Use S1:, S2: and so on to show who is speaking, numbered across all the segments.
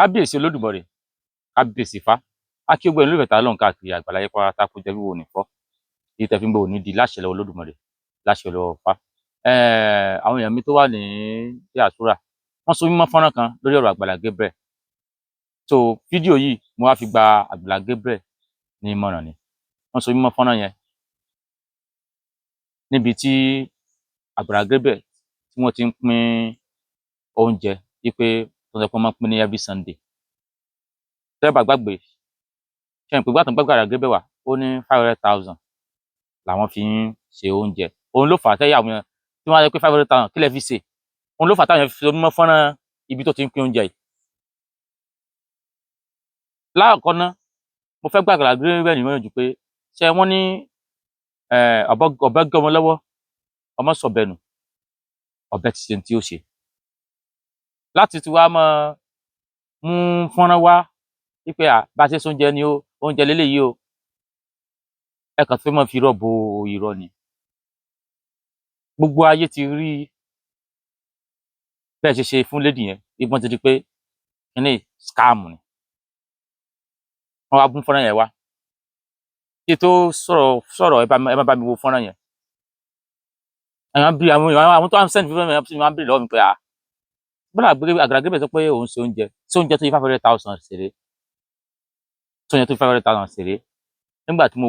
S1: kábíyèsí Olódùmarè, kábíyèsí Ifá, a kí gbogbo ẹ̀yin olólùfẹ́ ta lọ́run káàkiri àgbáláyé pátá kó jẹ́ wíwò ò ní fọ́, èyí tẹ́ fi ń gbọ́ ò ní di láṣẹ lọ́wọ́ Olódùmarè, láṣẹ lọ́wọ́ Ifá. Àwọn èèyàn mi tó wà ní diaspora wọ́n so mí mọ́ fọ́nrán kan lórí ọ̀rọ̀ Àgbàlá Gabriel. So fídíò yìí mo wá fi gba Àgbàlá Gabriel ní ìmọ̀ràn ni. Wọ́n so mí mọ́ fọ́nrán yẹn níbi tí Àgbàlá Gabriel tí wọ́n ti ń pín oúnjẹ wípé tó sọ pé wọ́n máa ń pín ní every Sunday. Tẹ́ ẹ bá gbàgbé, ṣé ẹ pé ìgbà tó ń gbé Àgbàlá Gabriel wá ó ní 500,000 làwọn fi ń ṣe oúnjẹ. Òun ló fà á tẹ́yà àwọn tí wọ́n á sọ pé 500,000 kí lẹ fi ṣe? Òun ló fà á táwọn èèyàn fi so mí mọ́ fọ́nrán ibi tó ti ń pín oúnjẹ yìí. Lákọ̀ọ́kọ́ ná, mo fẹ́ gba Àgbàlá Gabriel níyànjú pé ṣé wọ́n ní ọ̀bẹ gé ọmọ lọ́wọ́, ọmọ sọ̀bẹ nù, ọ̀bẹ ti ṣe ohun tí ó ṣe. Láti ti wá máa mú fọ́nrán wá wípé bá a ṣe sóúnjẹ ni ó, oúnjẹ leléyìí o, ẹ kàn fẹ́ máa fi irọ́ bo irọ́ ni. Gbogbo ayé ti rí bẹ́ẹ̀ ṣe ṣe fún lady yẹn, ìbọn ti di pé kíní scam ni. Wọ́n wá mú fọ́nrán yẹn wá. Kí n tó sọ̀rọ̀ ẹ má bá mi wo fọ́nrán yẹn. Àwọn tó wá ń send fífẹ́ mi wọ́n á béèrè lọ́wọ́ mi pé Àgbàlá Gabriel sọ pé òun ṣe oúnjẹ, ṣé oúnjẹ tó yí 500,000 ṣeré? Ṣé oúnjẹ tó yí 500,000 ṣeré? Nígbà tí mo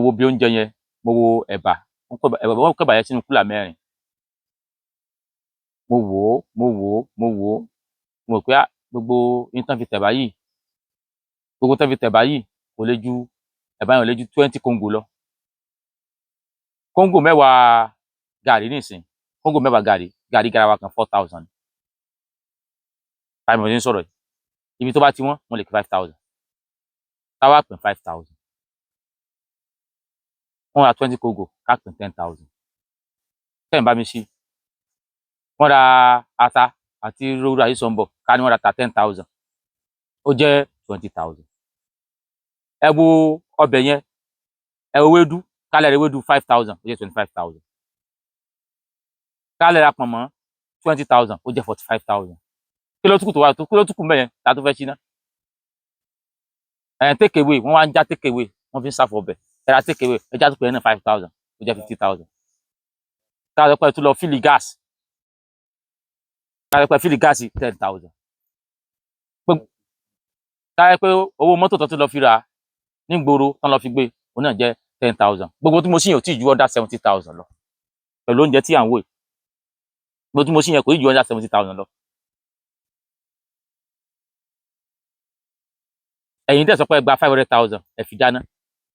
S1: wo bí oúnjẹ yẹn, mo wo ẹ̀bà, wọ́n kó ẹ̀bà yẹn sínú kúlà 4. Mo wò ó, mo rò pé gbogbo ohun tán fi tẹ̀bà yìí, kò lè ju ẹ̀bà yẹn ò lè ju 20 kóńgò lọ. Kóńgò mẹ́wàá gàrí nísìnyí, kóńgò mẹ́wàá gàrí garawa kan 4,000. Táìmù ní sọ̀rọ̀ yìí, ibi tó bá ti wọ́n lè kí 5,000. Táwa pín 5,000. Wọ́n ra 20 kóńgò, ká pín 10,000. Tẹ́yìn bá mi ṣí. Wọ́n ra ata àti róró àyíṣọ́nbọ̀, ká ní wọ́n ra ta 10,000. Ó jẹ́ 20,000. Ẹ wo ọbẹ̀ yẹn, ẹ wo ewédú, ká lè ra ewédú 5,000, ó jẹ́ 25,000. Ká lè ra pọ̀nmọ́ 20,000, ó jẹ́ 45,000. Kí ló tún kù mẹ́yẹn tá tó fẹ́ ṣí ná? Take away, wọ́n wá ń já take away, wọ́n fi ń sáfọ̀ ọbẹ̀. Ẹ ra take away, ẹ já tó pé ẹ náà 5,000, ó jẹ́ 50,000. Ká lọ pé ẹ tún lọ fílì gáàsì. Ká lọ pé fílì gáàsì 10,000. Ká lọ pé owó mọ́tò tó tún lọ fi rà nígboro tán lọ fi gbé, òun náà jẹ́ 10,000. Gbogbo tí mo ṣí yẹn ò tí ì ju under 70,000 lọ. Pẹ̀lú oúnjẹ tí à ń wò yìí. Gbogbo tí mo ṣí yẹn kò ì ju under 70,000 lọ. Ẹ̀yin tẹ́ sọ pé ẹ gba 500,000 ẹ fi dáná.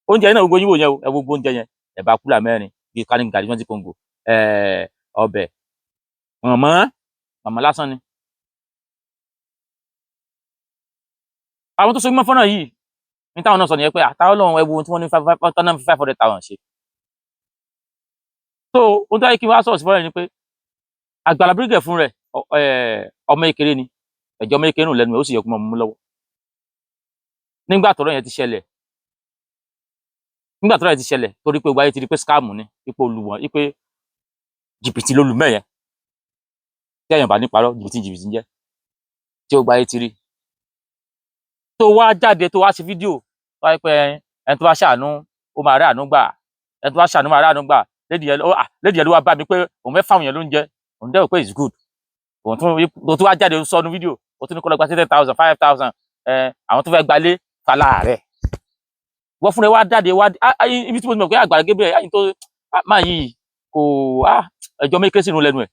S1: Oúnjẹ náà gbogbo yín wò yẹn o, ẹ wo gbogbo oúnjẹ yẹn, ẹ̀bà kúlà 4 bíi ká ní gàrí 20 kóńgò, ọbẹ̀, mọ̀mọ́ lásán ni. Àwọn tó so mọ́ fọ́nrán yìí ní táwọn náà sọ nìyẹn pé àtàwọn Ọlọ́run ẹ wo ohun tí wọ́n ní 500,000 ṣe. So ohun tó yẹ kí n wá sọ̀rọ̀ sí fọ́nrán ni pé Àgbàlá Gabriel fún rẹ̀ ọmọ kékeré ni, ẹ̀jẹ̀ ọmọ kékeré nù lẹ́nu ẹ̀ ó sì yẹ kó mọ̀ mú lọ́wọ́. Nígbà tọ́rọ̀ yẹn ti ṣẹlẹ̀, torí pé gbogbo ayé ti rí pé scam ni, ipò olùwọ̀n, ipé jìbìtì lolùmọ̀ yẹn. Tí èèyàn bá ní parọ́, jìbìtì ń jẹ́. Tí gbogbo ayé ti rí. Tó wá jáde tó wá ṣe fídíò, tó wá pé ẹni tó bá ṣàánú ó máa rí àánú gbà. Ẹni tó bá ṣàánú máa rí àánú gbà. Lady yẹn ló wá bá mi pé òun fẹ́ fáwọn èèyàn lóúnjẹ. Òun dẹ̀ rò pé it's good. Òun tún wá jáde sọ́nu fídíò, ó tún ní kó lọ gba 10,000, 5,000, àwọn tó fẹ́ gbalé falá rẹ̀. Wọ́n fúnra wá jáde ibi tí mo mọ̀ pé Àgbàlá Gabriel ayin tó máa yìí kò ẹjọ́ méké sínú lẹ́nu ẹ̀.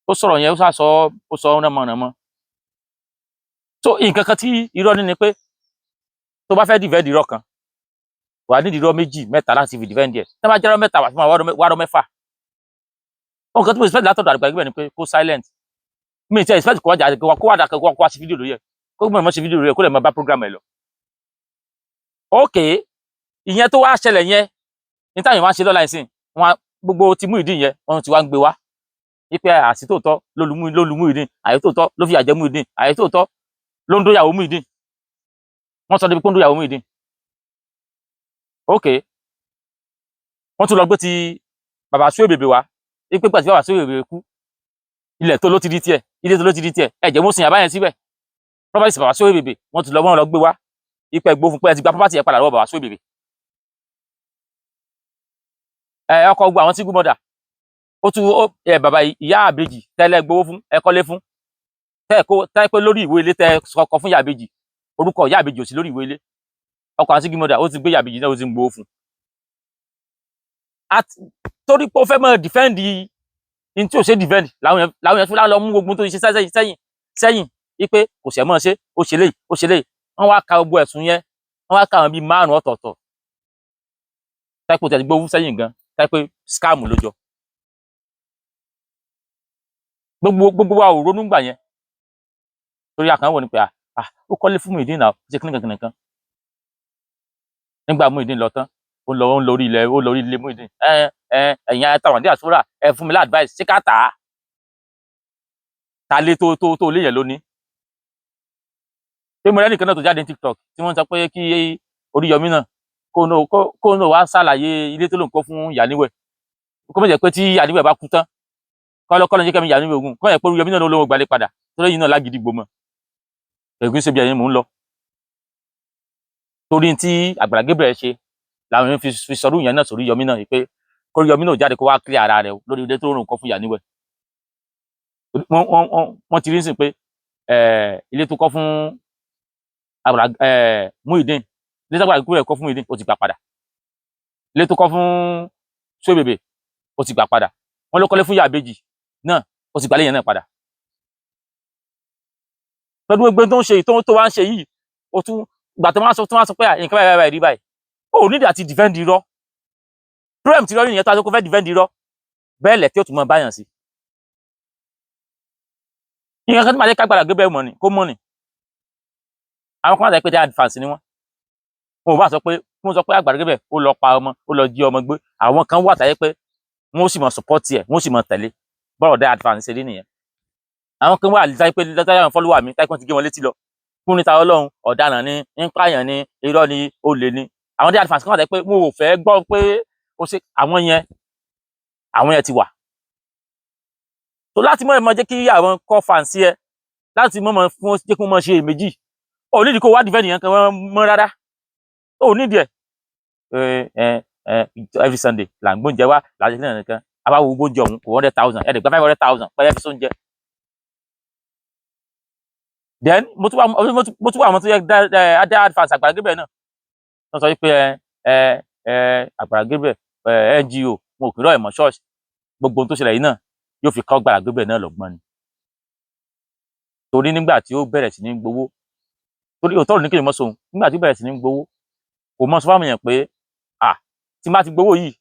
S1: Ó sọ̀rọ̀ yẹn ó sọ ránmọ̀ránmọ̀. So nǹkan kan tí irọ́ ní ni pé tó bá fẹ́ defend irọ́ kan, wà ní irọ́ 2, 3 láti fi defend ẹ̀. Tí wọ́n bá jẹ́ irọ́ 3 wà fún wa rọ́ 6. Ohun kan tí mo expect látọ̀dọ̀ Àgbàlá Gabriel ni pé kó silent. Mi ti expect kó wá jáde kó wá sí fídíò lórí ẹ̀. Kó gbọ́n mọ́ sí fídíò lórí ẹ̀ kó lè máa bá program ẹ̀ lọ. Okay, ìyẹn tó wá ṣẹlẹ̀ yẹn ní táyìn wá ṣe lọ́la ìsìn wọn gbogbo ti Muyideen yẹn wọn ti wá ń gbé wá wípé àsìtòótọ́ ló lu Muyideen, àyètòótọ́ ló fi àjẹ Muyideen, àyètòótọ́ ló ń dóyàwó Muyideen. Wọ́n sọ débi pé ń dóyàwó Muyideen. Okay, wọ́n tún lọ gbé ti bàbá Suebebe wá wípé pàtí bàbá Suebebe kú ilẹ̀ tó ló ti di tiẹ̀ ilé tó ló ti di tiẹ̀ ẹ̀jẹ̀ wọ́n sin àbáyẹn síbẹ̀ property bàbá Suebebe wọ́n ti lọ wọ́n lọ gbé wá ipẹ́ gbó fún pé ẹ ti gba property yẹn padà lọ́wọ́ bàbá Suebebe. Ọkọ̀ gbogbo àwọn single mother ó tún bàbá ìyá àbèjì tẹ́lẹ̀ gbowó fún ẹ kọ́lé fún tẹ́ pé lórí ìwé ilé tẹ́ kọ fún ìyá àbèjì orúkọ ìyá àbèjì ò sí lórí ìwé ilé ọkọ̀ àwọn single mother ó ti gbé ìyá àbèjì náà ó ti ń gbowó fún. Torí pé ó fẹ́ mọ́ defend in tí ò ṣe defend làwọn yẹn tún lọ mú gbogbo tó ṣe sẹ́yìn wípé kò ṣẹ̀ mọ́ ṣe ó ṣe léyìí wọ́n wá ka gbogbo ẹ̀sùn yẹn wọ́n wá ka àwọn bíi 5 ọ̀tọ̀ọ̀tọ̀ táìpò tẹ̀ gbówó sẹ́yìn gan táìpò scam ló jọ gbogbo wa ò ronú gbà yẹn torí àkànwò ni pé ó kọ́lé fún Muyideen náà ó ṣe kíní kan nígbà Muyideen lọ tán ó lórí ilé Muyideen ẹ̀yin àtàwọn diaspora ẹ fún mi láàdváìsì ṣé ká tà á ta lé tó lé yẹn lónìí pé mo rẹ́ nìkan náà tó jáde ní TikTok tí wọ́n sọ pé kí Oríyọmí náà kó náà wá ṣàlàyé ilé tó ló ń kọ́ fún Yàníwẹ̀ kó mọ̀ jẹ́ pé tí Yàníwẹ̀ bá kú tán kọ́lọ́ jẹ́ kẹ́mi Yàníwẹ̀ ogun kó mọ̀ jẹ́ pé Oríyọmí náà ló gbalẹ̀ padà tó lẹ́yìn náà lágídí gbòmọ̀ ẹ̀gbìn ṣe bí ẹ̀yìn mò ń lọ torí tí Àgbàlá Gabriel ṣe làwọn èèyàn fi sọrú yẹn náà sórí Yọmí náà pé kó Oríyọmí náà jáde kó wá clear ara rẹ̀ lórí ilé tó ló ń kọ́ fún Yàníwẹ̀ wọ́n ti rí sí pé ilé tó kọ́ fún Muyideen ilé tó Àgbàlá Gabriel kọ́ fún Muyideen ó ti gbà padà ilé tó kọ́ fún Suebebe ó ti gbà padà wọ́n ló kọ́lé fún ìyá àbèjì náà ó ti gbàlé yẹn náà padà pẹ̀lú gbogbo tó ń ṣe tó wá ń ṣe yìí ó tún gbà tó wá sọ pé nǹkan báyìí rí báyìí ó nídìí àti defend irọ́ problem ti rọ́rí nìyẹn tó a tó kó fẹ́ defend irọ́ bẹ́ẹ̀ lẹ̀ tí ó tún mọ báyàn sí nǹkan kan tó máa jẹ́ ká Àgbàlá Gabriel mọ̀ ni kó mọ̀ ni àwọn kan máa sọ pé dad fans ni wọ́n bá sọ pé Àgbàlá Gabriel ó lọ pa ọmọ ó lọ jí ọmọ gbé àwọn kan wà táyé pé wọ́n ó sì mọ support ẹ̀ wọ́n ó sì mọ tẹ̀lé bọ́rọ̀ dad fans ṣe rí nìyẹn àwọn kan wà táyé pé dáadáa àwọn follower mi táyé kan ti gé wọn létí lọ fún níta Ọlọ́run ọ̀daràn ni ń pààyàn ni irọ́ ni olè ni àwọn dad fans kan wà táyé pé wọn ò fẹ́ gbọ́ pé ó ṣe àwọn yẹn ti wà tó láti mọ̀ jẹ́ kí àwọn kọ́ fans ẹ láti mọ̀ fún jẹ́ kí wọ́n mọ̀ ṣe èméjì ó nídìí kó wá defend yẹn kan mọ́ rárá ó nídìí every Sunday là ń gbóúnjẹ wá láti ṣe nìkan abáwo gbóúnjẹ ọ̀hún kò 100,000 ẹ̀ẹ́dẹ̀gbá 500,000 pẹ́yẹ́ fi sóúnjẹ. Then mo tún wà àwọn tó yẹ adá advance Àgbàlá Gabriel náà wọ́n sọ pé Àgbàlá Gabriel NGO wọn ò kì í rọ̀ ẹ̀mọ́ ṣọ́ọ̀ṣì gbogbo ohun tó ṣẹlẹ̀ yìí náà yóò fi kọ́ Àgbàlá Gabriel náà lọ́gbọ́n ni torí nígbà tí ó bẹ̀rẹ̀ sí ní gbowó torí òótọ́ òní kìí mọ́ sóhun nígbà tí ó bẹ̀rẹ̀ sí ní gbowó kò mọ́ sọ fáwọn èèyàn pé tí má ti gbowó yìí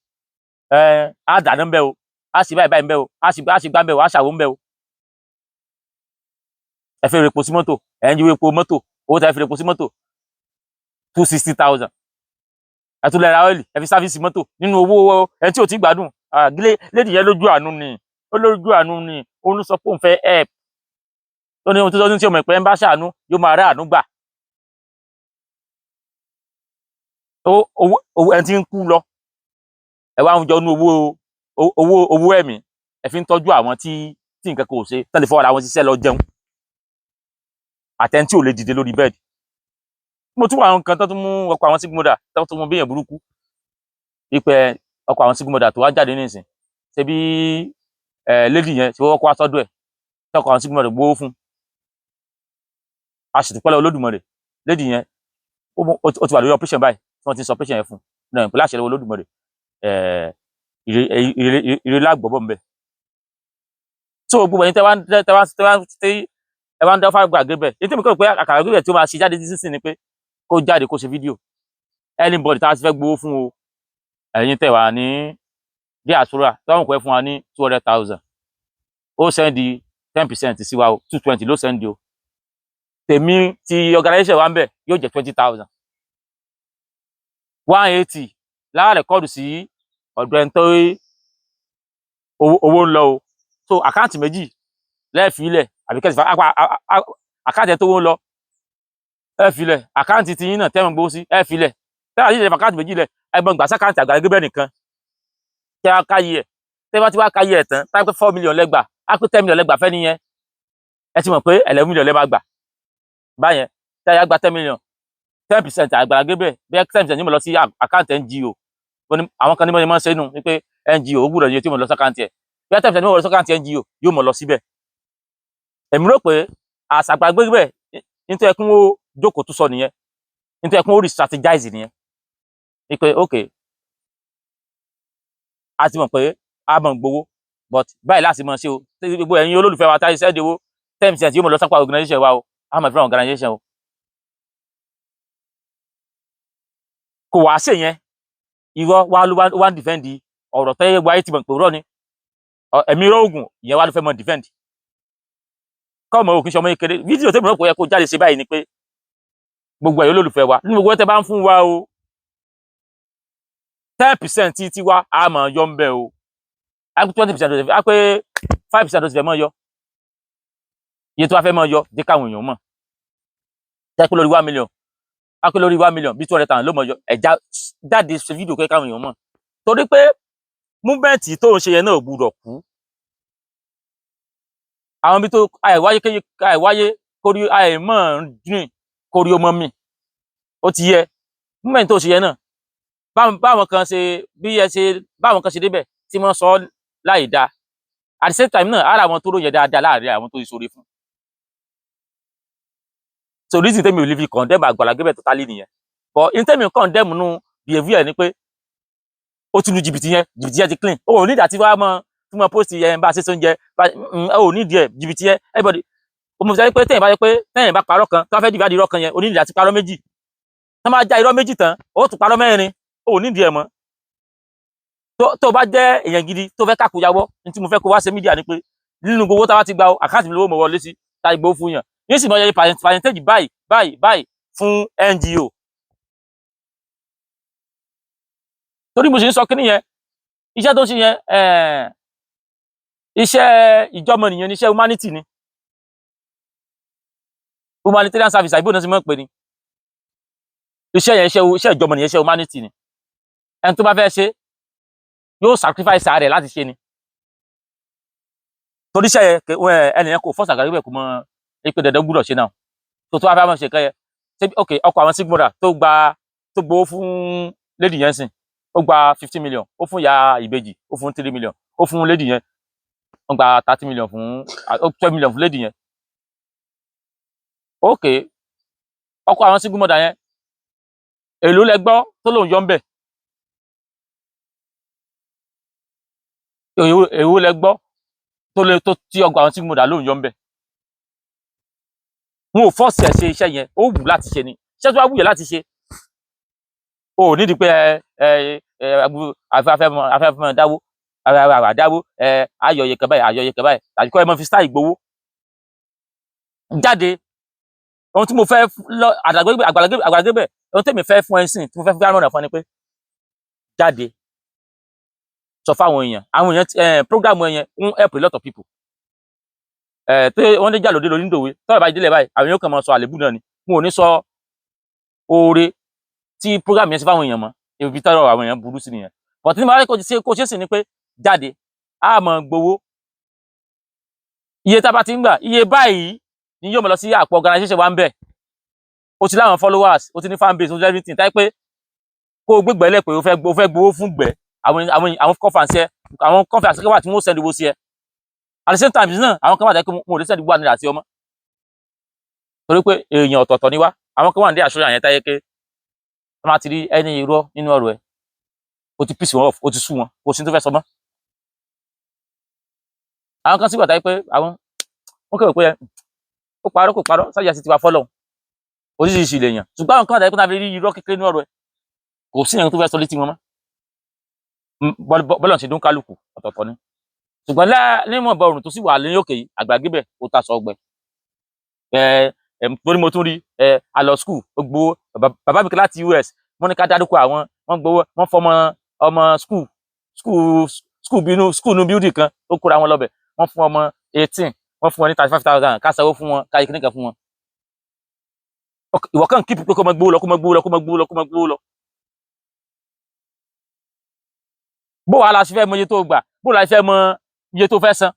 S1: á dáná ń bẹ́ o á sì báyìí ń bẹ́ o á sì gbá ń bẹ́ o á ṣàwó ń bẹ́ o ẹ fẹ́ repo sí mọ́tò ẹ̀ ń jí epo mọ́tò owó tẹ́ fi repo sí mọ́tò 260,000 ẹ tún lè ra ọ́ìlì ẹ fi sáfíìsì mọ́tò nínú owó ẹni tí ò tí gbádùn lédi yẹn lójú àánú ni òun ló sọ pé òun fẹ́ help tó ní ohun tó tọ́jú tí ọmọ ìpẹ́ ń bá ṣàánú yóò máa rá àánú gbà owó ẹni tí ń kú lọ ẹ wá ń jọ nú owó ẹ̀mí ẹ fi ń tọ́jú àwọn tí nǹkan kò ṣe tẹ́lẹ̀ fọwọ́ ara wọn ṣiṣẹ́ lọ jẹun àtẹni tí ò lè dìde lórí bẹ́ẹ̀dì mo tún wà àwọn nǹkan tó tún mú ọkọ̀ àwọn single mother tó tún mú bí èèyàn burúkú wípé ọkọ̀ àwọn single mother tó wá jáde nísìn ṣe bí lady yẹn tí wọ́n kọ́ sọ́dọ̀ ẹ̀ tí ọkọ̀ àwọn single mother gbówó fún a sì dúpẹ́ lọ́wọ́ Olódùmarè lady yẹn ó ti wà lórí operation báyìí tí wọ́n ti ń sọ operation yẹn fún náà ìpínlẹ̀ àṣẹ lọ́wọ́ Olódùmarè ìrẹ́lá gbọ́bọ̀ ń bẹ̀ so gbogbo ẹ̀yin tẹ́ wá ń dá fún Àgbàlá Gabriel èyí tí mo kọ́ pé Àgbàlá Gabriel tí ó máa ṣe jáde sísìn ni pé kó jáde kó ṣe fídíò anybody tá a ti fẹ́ gbowó fún o ẹ̀yin tẹ́ wà ní diaspora táwọn kọ́ ẹ fún wa ní 200,000 ó sẹ́ndì 10% sí wa o 220 ló sẹ́ndì o tèmi ti organization wa ń bẹ̀ yóò jẹ́ 20,000 180 lára rẹ̀kọ́ọ̀dù sí ọ̀dọ̀ ẹni tó owó ń lọ o so àkáǹtì méjì lẹ́ẹ̀fì ilẹ̀ àbí kẹ́sì àkáǹtì tó ń lọ ẹ̀fì ilẹ̀ àkáǹtì tí yín náà tẹ́wọ̀n gbowó sí ẹ̀fì ilẹ̀ tẹ́wọ̀n yìí lẹ̀ àkáǹtì méjì lẹ̀ ẹgbọ́n gbà sákáǹtì Àgbàlá Gabriel nìkan tẹ́ wá káyé ẹ̀ tẹ́ bá ti wá káyé ẹ̀ tán táwọn pé 4 million lẹ́gbà á pé 10 million lẹ gbà fẹ́ nìyẹn ẹ ti mọ̀ pé 11 million lẹ máa gbà báyẹn tí a gba 10 million 10% Àgbàlá Gabriel bí 10% yóò mọ̀ lọ sí àkáǹtì NGO àwọn kan ní mọ̀ ṣe nù ní pé NGO ó gbúdọ̀ yẹ tí mo lọ sọ́káǹtì ẹ̀ bí 10% yóò mọ̀ lọ sọ́káǹtì NGO yóò mọ̀ lọ síbẹ̀ èmi rò pé Àgbàlá Gabriel nítorí ẹkún ó jókòó tó sọ nìyẹn nítorí ẹkún ó re-strategize nìyẹn ní pé ok a ti mọ̀ pé a mọ̀ gbowó but báyìí láti mọ̀ ṣe o gbogbo ẹ̀yin olólùfẹ́ wa táyé sẹ́ẹ̀dì owó 10% yóò mọ̀ lọ sápá organization wa o a mọ̀ fún organization o kò wá ṣe yẹn irọ́ wa ló wá ń defend ọ̀rọ̀ tẹ́yẹ wáyé ti mọ̀ pé rọ́ ni ẹ̀mí rọ́ọ̀gùn ìyẹn wá ló fẹ́ mọ̀ defend kọ́mọ òkè ṣọmọ kékeré fídíò tẹ́mi rò pé ó yẹ kó jáde ṣe báyìí ni pé gbogbo ẹ̀yin olólùfẹ́ wa nínú gbogbo tẹ́ bá ń fún wa o 10% tí wa a mọ̀ yọ ń bẹ́ o a pé 20% a pé 5% tó ti fẹ́ mọ́ yọ iye tó wá fẹ́ mọ́ yọ jẹ́ káwọn èèyàn mọ̀ jẹ́ pé lórí 1 million a pé lórí 1 million bí 200,000 ló mọ̀ yọ ẹ̀já jáde ṣe fídíò kẹ́ káwọn èèyàn mọ̀ torí pé movement tó ń ṣe yẹn náà gbúdọ̀ kú àwọn ibi tó àìwáyé kórí àìmọ̀ rìn kórí ọmọ mi ó ti yẹ movement tó ṣe yẹn náà báwọn kan ṣe débẹ̀ tí wọ́n sọ láì dáa at the same time náà ara àwọn tó ròyìn dáadáa láàrin àwọn tó ìṣòro fún so reason tẹ́mi ò lè fi condemn Àgbàlá Gabriel totally nìyẹn but in tẹ́mi condemn nù behavior ni pé ó ti lu jìbìtì yẹn ti clean ó ní ìdá tí wàá mọ tí mo post yẹn bá ṣe sóúnjẹ ó ní ìdí ẹ jìbìtì yẹn everybody ó mọ̀ sí pé tẹ́yìn bá parọ́ kan tó wá fẹ́ dìbò irọ́ kan yẹn ó ní ìdá tí parọ́ méjì tó máa já irọ́ méjì tán ó tún parọ́ mẹ́rin ó ní ìdí ẹ mọ́ tó bá jẹ́ èèyàn gidi tó fẹ́ kákòyàwó ní tí mo fẹ́ kó wá ṣe mídíà ni pé nínú gbogbo tá a bá ti gba àkáǹtì mi lówó mọ̀ wọlé sí tá ìgbó fún yàn yín sì mọ yẹ percentage báyìí fún NGO torí mo sì ń sọ kíní yẹn iṣẹ́ tó ń ṣe yẹn iṣẹ́ ìjọmọnìyàn ni iṣẹ́ humanity ni humanitarian service àìbò náà sì mọ̀ pé ni iṣẹ́ yẹn iṣẹ́ ìjọmọnìyàn iṣẹ́ humanity ni ẹni tó bá fẹ́ ṣe yóò sacrifice ara rẹ̀ láti ṣe ni torí iṣẹ́ yẹn ẹnìyẹn kò force Àgbàlá Gabriel kò mọ pé dandan gbúdọ̀ ṣe náà tó wá fẹ́ mọ̀ ṣe kẹ́ yẹ ok ọkọ̀ àwọn sigmora tó gbowó fún lady yẹn sìn ó gba 15 million ó fún ìyá ìbejì ó fún 3 million ó fún lady yẹn ó gba 30 million fún 12 million fún lady yẹn ok ọkọ̀ àwọn sigmora yẹn èlò lẹ gbọ́ tó lòun yọ ń bẹ̀ èwo lẹ gbọ́ tó tí ọgbà àwọn sigmora lòun yọ ń bẹ̀ wọn ò fọ́ọ̀sì ẹ̀ ṣe iṣẹ́ yẹn ó wù láti ṣe ni iṣẹ́ tó wá wù yẹn láti ṣe o ò nídìí pé afẹ́fẹ́ dáwó àdáwó ayọ̀yẹ kẹ báyìí tàbí kọ́ ẹ mọ́ fi style gbowó jáde ohun tí mo fẹ́ lọ Àgbàlá Gabriel ohun tí mi fẹ́ fún ẹ sìn tí mo fẹ́ fún gbàmọ̀ràn fún ni pé jáde sọ fáwọn èèyàn àwọn èèyàn program yẹn ń help a lot of people tó wọ́n dé jà lóde lórí nídòwe tọ́rọ̀ bá délẹ̀ báyìí àwọn èèyàn kan máa sọ àlébù náà ni wọn ò ní sọ oore tí program yẹn ṣe fáwọn èèyàn mọ́ ibi tọ́rọ̀ àwọn èèyàn burú sí nìyẹn but tí mo bá kó ṣe sí ni pé jáde á mọ gbowó iye tá a bá ti ń gbà iye báyìí ni yóò mọ lọ sí àpò organization wa ń bẹ̀ o ti láwọn followers o ti ní fan base o ti everything táyé pé kó o gbégbẹ́ lẹ̀ pé o fẹ́ gbowó fún gbẹ́ àwọn conference wà tí wọ́n send owó sí ẹ at the same time náà àwọn kan wà tẹ́ pé mo lè send gbọ́ àti ọmọ torí pé èèyàn ọ̀tọ̀ọ̀tọ̀ ni wá àwọn kan wà ní àṣọyàn yẹn táyé pé wọ́n máa ti rí ẹni irọ́ nínú ọ̀rọ̀ ẹ̀ o ti piss wọn off o ti sú wọn kò sí tó fẹ́ sọ mọ́ àwọn kan sì wà táyé pé àwọn wọ́n kẹ́wọ̀ pé ó parọ́ kò parọ́ sáyà sí ti wá fọ́lọ̀ oríṣiríṣi ilé èèyàn ṣùgbọ́n àwọn kan wà táyé pé náà fi rí irọ́ kékeré nínú ọ̀rọ̀ ẹ̀ kò sí ẹ̀yàn tó fẹ́ sọ létí wọn mọ́ bọ́lọ̀ ṣe dún kálukú ọ̀tọ̀ọ̀tọ̀ ni ṣùgbọ́n níwọ̀n bọ ọrùn tó sì wà ní òkè yìí Àgbàlá Gabriel ó ta sọ ọgbẹ torí mo tún rí alọ school ó gbowó bàbá mi kan láti US wọ́n ní ká dárúkọ àwọn wọ́n gbowó wọ́n fọmọ ọmọ school nu building kan ó kóra wọn lọ́bẹ̀ wọ́n fún ọmọ 18 wọ́n fún wọn ní 35,000 ká sanwó fún wọn ká yí kíníkan fún wọn ìwọ kàn kíp pé kó mọ gbowó lọ bó wàá la ṣe fẹ́ mọ iye tó gbà bó la ṣe fẹ́ mọ iye tó fẹ́ san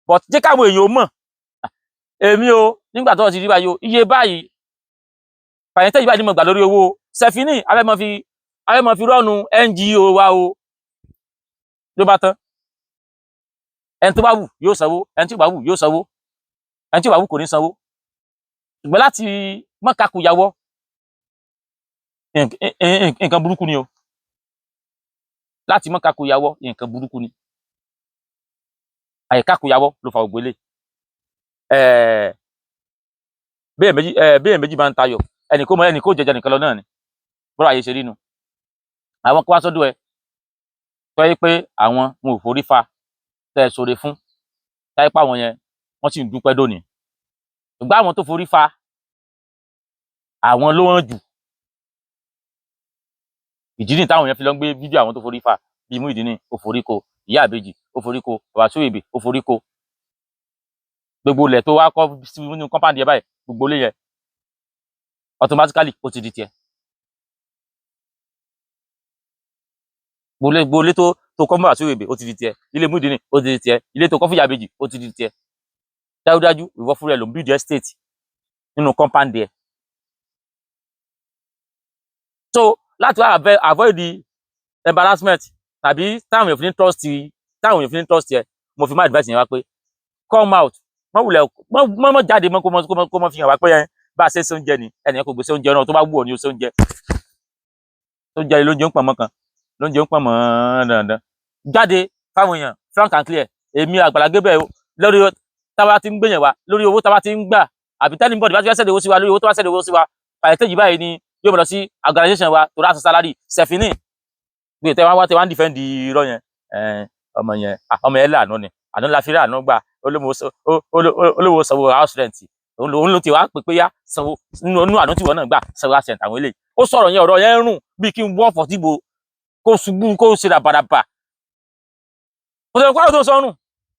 S1: but jẹ́ káwọn èèyàn mọ̀ èmi o nígbà tó ti rí báyìí o iye báyìí percentage báyìí ni mo gbà lórí owó Sefini abẹ́mọ fi rọ́ọ̀nù NGO wa o ló bá tán ẹni tó bá wù yóò sanwó ẹni tí ò bá wù yóò sanwó ẹni tí ò bá wù kò ní sanwó ṣùgbọ́n láti mọ́kàkùyàwọ́ nǹkan burúkú ni o láti mọ́kàkùyàwọ́ nǹkan burúkú ni àìkàkùyàwọ́ ló fa ògbélé béèyàn méjì bá ń tayọ̀ ẹnì kó jẹjẹ nìkan lọ náà ni bọ́rọ̀ ayé ṣe rí nu àwọn kó wá sọ́dọ̀ ẹ tó yẹ pé àwọn wọn ò forí fa tẹ́ ẹ sóre fún táyé pa àwọn yẹn wọ́n sì ń dúpẹ́ dòní ṣùgbọ́n àwọn tó forí fa àwọn ló hàn jù ìdí nìyí táwọn yẹn fi lọ ń gbé fídíò àwọn tó forí fa bíi Muyideen ó forí ko ìyá àbèjì ó forí ko bàbá Suweibe ó forí ko gbogbo ilẹ̀ tó wá kọ́ nínú kọ́mpáàdì yẹn báyìí gbogbo ilé yẹn automatically ó ti di tiẹ̀ gbogbo ilé tó kọ́ bàbá Suweibe ó ti di tiẹ̀ ilé Muyideen ó ti di tiẹ̀ ilé tó kọ́ fún ìyá àbèjì ó ti di tiẹ̀ dájúdájú ìwọ fúnra ẹ ló ń build estate nínú kọ́mpáàdì yẹn so láti wá avoid the embarrassment tàbí táwọn èèyàn fi ní trust yẹ mo fi má advice yẹn wá pé come out mọ́ jáde mọ́ kó mọ́ fi hàn wá pé bá a ṣe ṣe oúnjẹ ni ẹnìyẹn kò gbèsè oúnjẹ náà tó bá wù ọ́ ní o ṣe oúnjẹ tó jáde lóúnjẹ ń pọ̀ mọ́ kan lóúnjẹ ń pọ̀ mọ́ dandan jáde fáwọn èèyàn frank and clear èmi Àgbàlá Gabriel lórí táwa ti ń gbèyàn wá lórí owó táwa ti ń gbà àbí tẹ́lẹ̀ bọ́ọ̀dì bá ti fẹ́ sẹ́dẹ̀ owó sí wa lórí owó tó bá sẹ́dẹ̀ owó sí wa percentage báyìí ni yóò mọ̀ lọ sí organisation wa tó rà salary Sefini gbé tẹ́ wá ń defend irọ́ yẹn ọmọ yẹn láàánú ni àná la fi rí àná gbà olówó sanwó house rent òun ló ti wá pé pé yá sanwó nínú àná tí wọn náà gbà sanwó house rent àwọn eléyìí ó sọ̀rọ̀ yẹn ọ̀rọ̀ yẹn rùn bí kí n wọ́ fọ̀tìbò kó ṣubú kó ṣe ràbàràbà kò sọ pé tó sọnù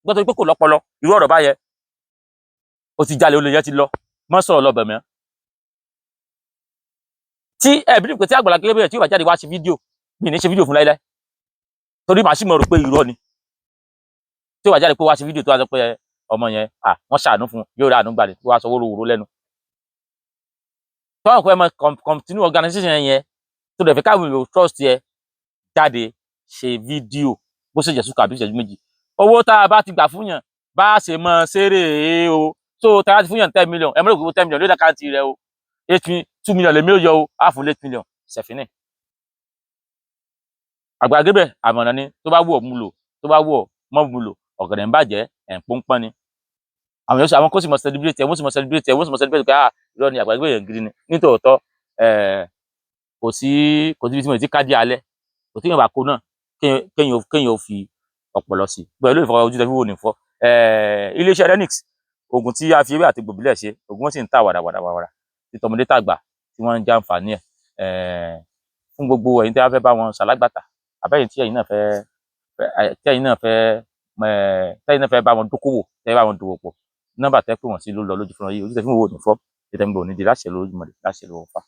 S1: gbọ́dọ̀ pé kò lọ́pọlọ irú ọ̀rọ̀ báyẹn ó ti jalè olè yẹn ti lọ mọ́ sọ̀rọ̀ lọ́bẹ̀ mọ́ tí ẹ̀bí pé tí Àgbàlá Gabriel tí ó bá jáde wá ṣe fídíò mi ní ṣe fídíò fún láíláí torí màá sì mọ̀ rò pé irọ́ ni tí ó bá jáde pé wá ṣe fídíò tó wá sọ pé ọmọ yẹn wọ́n ṣàánú fún yóò rí àánú gbà ní wá sọ wórówóró lẹ́nu tọ́wọ́n kọ́ ẹ mọ continue organisation yẹn tó dẹ̀ fẹ́ káwọn èèyàn trust yẹ jáde ṣe fídíò bó ṣe jẹ̀sùn kàbí ìṣẹ́jú méjì owó tá a bá ti gbà fún yàn bá a ṣe mọ ṣeré o tó tá a ti fún yàn 10 million ẹ mọ̀ lóko 10 million lórí àkáǹtì rẹ o 2 million lèmi ò yọ o á fún 8 million Sefini Àgbàlá Gabriel àmọ̀ràn ni tó bá wù ọ́ mú lò tó bá wù ọ́ mọ́ mú lò ọ̀gẹ̀dẹ̀ ń bàjẹ́ ẹ̀ ń pọ́npọ́n ni àwọn kó sì mọ̀ celebrate ẹ̀ wọ́n sì mọ̀ celebrate ẹ̀ wọ́n sì mọ̀ celebrate pé irọ́ ni Àgbàlá Gabriel gidi ni nítòótọ́ kò sí ibi tí mo ti kájí alẹ́ kò tí yẹn bá kó náà kéèyàn ò fi ọpọlọ sí pẹ̀lú ìfọwọ́ ojú tẹ fi wò ní fọ́ iléeṣẹ́ Renix oògùn tí a fi ewé àti gbòbílẹ̀ ṣe oògùn wọn sì ń tà wàràwàrà tí tọmọdé tàgbà tí wọ́n ń jàǹfààní ẹ̀ fún gbogbo ẹ̀yin tí a fẹ́ bá wọn ṣalágbàtà àbẹ́yìn tí ẹ̀yin náà fẹ́ bá wọn dókòwò tẹ́ bá wọn dòwò pọ̀ nọ́mbà tẹ́ pé wọ́n sí ló lọ lójú fún ọ yìí ojú tẹ fi wò ní fọ́ tẹ́tẹ́ ń bọ̀ ní di láṣẹ lójúmọ́ láṣẹ lọ́wọ́ fa.